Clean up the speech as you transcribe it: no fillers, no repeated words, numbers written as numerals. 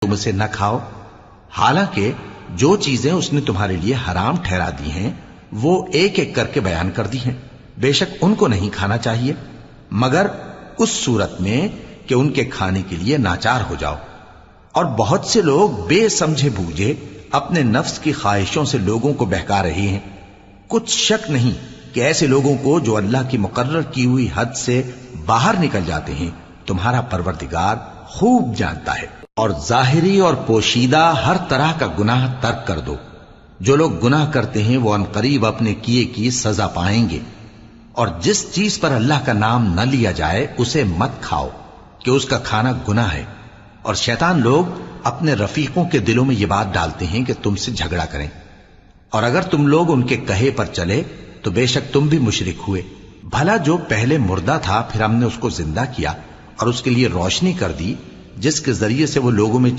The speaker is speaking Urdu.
تم اسے نہ کھاؤ، حالانکہ جو چیزیں اس نے تمہارے لیے حرام ٹھہرا دی ہیں وہ ایک ایک کر کے بیان کر دی ہیں۔ بے شک ان کو نہیں کھانا چاہیے مگر اس صورت میں کہ ان کے کھانے کے لیے ناچار ہو جاؤ۔ اور بہت سے لوگ بے سمجھے بوجھے اپنے نفس کی خواہشوں سے لوگوں کو بہکا رہے ہیں۔ کچھ شک نہیں کہ ایسے لوگوں کو جو اللہ کی مقرر کی ہوئی حد سے باہر نکل جاتے ہیں تمہارا پروردگار خوب جانتا ہے۔ اور ظاہری اور پوشیدہ ہر طرح کا گناہ ترک کر دو۔ جو لوگ گناہ کرتے ہیں وہ عنقریب اپنے کیے کی سزا پائیں گے۔ اور جس چیز پر اللہ کا نام نہ لیا جائے اسے مت کھاؤ کہ اس کا کھانا گناہ ہے۔ اور شیطان لوگ اپنے رفیقوں کے دلوں میں یہ بات ڈالتے ہیں کہ تم سے جھگڑا کریں، اور اگر تم لوگ ان کے کہے پر چلے تو بے شک تم بھی مشرک ہوئے۔ بھلا جو پہلے مردہ تھا پھر ہم نے اس کو زندہ کیا اور اس کے لیے روشنی کر دی جس کے ذریعے سے وہ لوگوں میں